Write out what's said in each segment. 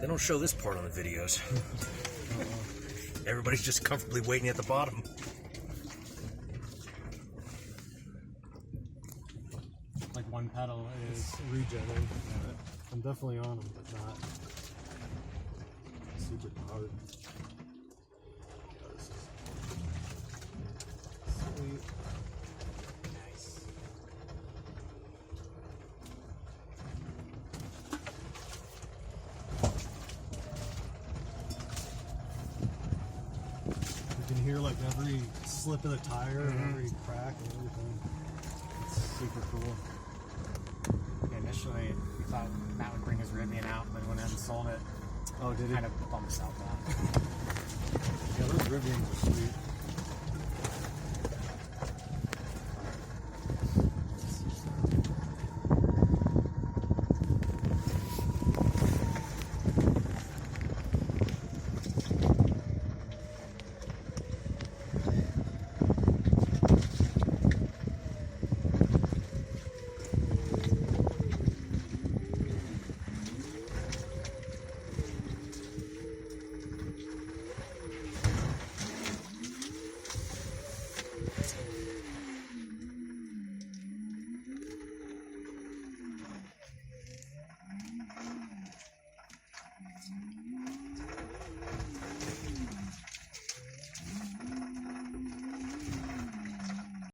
They don't show this part on the videos. Everybody's just comfortably waiting at the bottom. Like one pedal is regenerating. I'm definitely on them, but not super hard. Sweet. Nice. You can hear like every slip of the tire and every crack and everything. It's super cool. Initially, we thought Matt would bring his Rivian out, but when he sold it, oh, did he? Kind of bummed us out that. Yeah, those Rivians are sweet.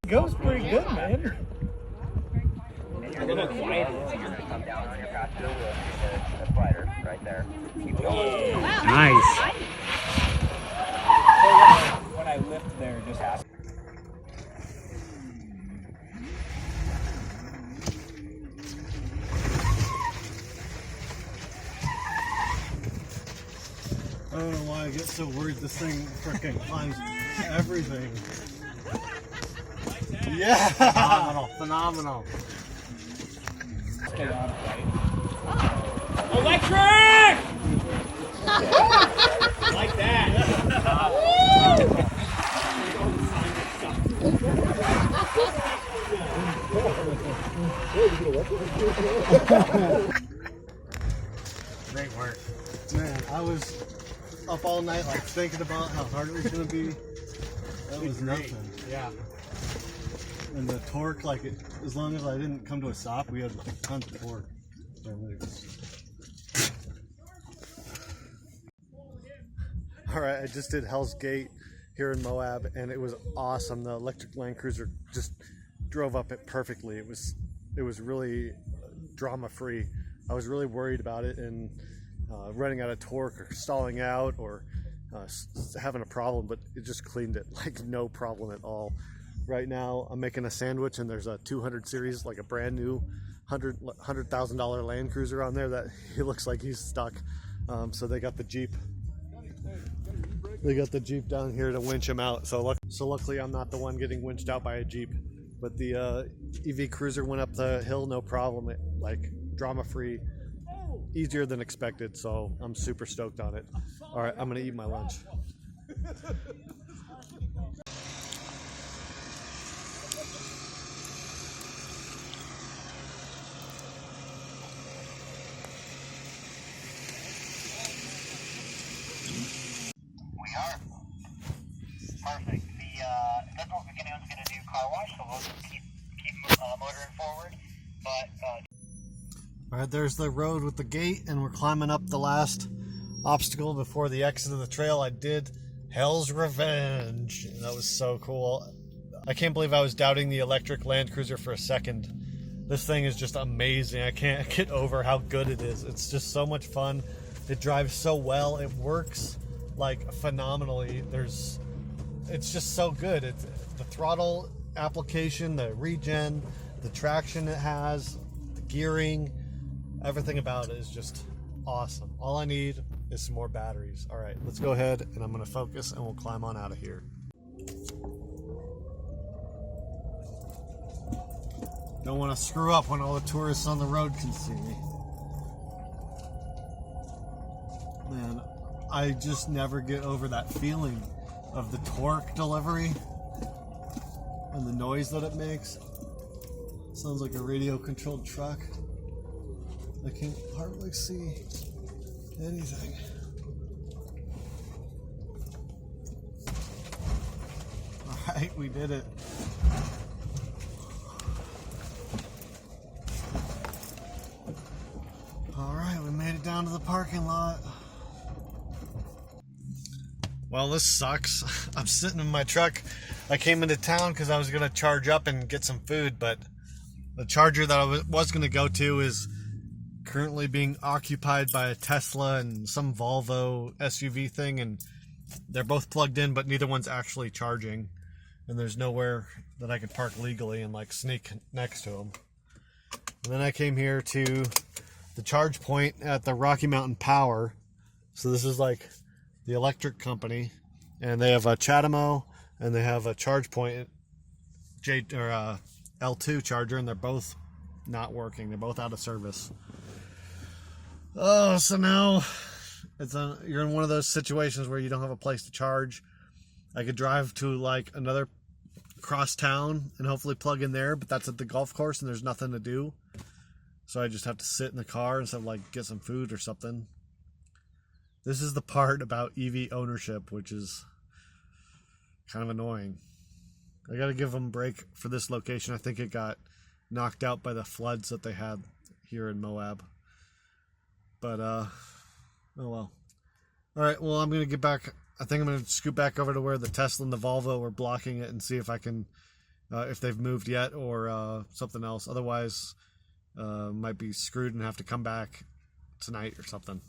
Goes pretty good, man. You're gonna quiet it. You're gonna come down on your passenger wheel to the slider right there. Keep going. Nice. When I lift there, just ask. I don't know why I get so worried this thing freaking climbs everything. Yeah! Phenomenal. Stay on it, right? Electric! Like that. Great work. Man, I was up all night like thinking about how hard it was going to be. That was nothing. Yeah. And the torque, like as long as I didn't come to a stop, we had like tons of torque. Alright, I just did Hell's Gate here in Moab and it was awesome. The electric Land Cruiser just drove up it perfectly. It was really drama free. I was really worried about it and running out of torque or stalling out or having a problem, but it just cleaned it like no problem at all. Right now I'm making a sandwich and there's a 200 series, like a brand new $100,000 Land Cruiser on there that he looks like he's stuck. So they got the Jeep. They got the Jeep down here to winch him out. So luckily I'm not the one getting winched out by a Jeep. But the EV Cruiser went up the hill no problem, like drama free, easier than expected. So I'm super stoked on it. All right, I'm gonna eat my lunch. We are. Perfect. It doesn't look like anyone's going to do car wash, so we'll just keep motoring forward. But All right, there's the road with the gate, and we're climbing up the last obstacle before the exit of the trail. I did Hell's Revenge. That was so cool. I can't believe I was doubting the electric Land Cruiser for a second. This thing is just amazing. I can't get over how good it is. It's just so much fun. It drives so well. It works like phenomenally. It's just so good. It's the throttle application, the regen, the traction it has, the gearing, everything about it is just awesome. All I need is some more batteries. All right, let's go ahead and I'm going to focus and we'll climb on out of here. Don't want to screw up when all the tourists on the road can see me. Man, I just never get over that feeling of the torque delivery and the noise that it makes. Sounds like a radio controlled truck. I can hardly see. anything. Alright, we did it. Alright, we made it down to the parking lot. Well, this sucks. I'm sitting in my truck. I came into town because I was going to charge up and get some food, but the charger that I was going to go to is currently being occupied by a Tesla and some Volvo SUV thing, and they're both plugged in, but neither one's actually charging, and there's nowhere that I could park legally and like sneak next to them. And then I came here to the charge point at the Rocky Mountain Power. So this is like the electric company, and they have a Chatamo and they have a charge point L2 charger, and they're both not working. They're both out of service. Oh, so now you're in one of those situations where you don't have a place to charge. I could drive to like another cross town and hopefully plug in there, but that's at the golf course and there's nothing to do. So I just have to sit in the car instead of like get some food or something. This is the part about EV ownership, which is kind of annoying. I got to give them a break for this location. I think it got knocked out by the floods that they had here in Moab. But, oh well. Alright, well, I'm going to get back. I think I'm going to scoot back over to where the Tesla and the Volvo were blocking it and see if I can, if they've moved yet or something else. Otherwise, might be screwed and have to come back tonight or something.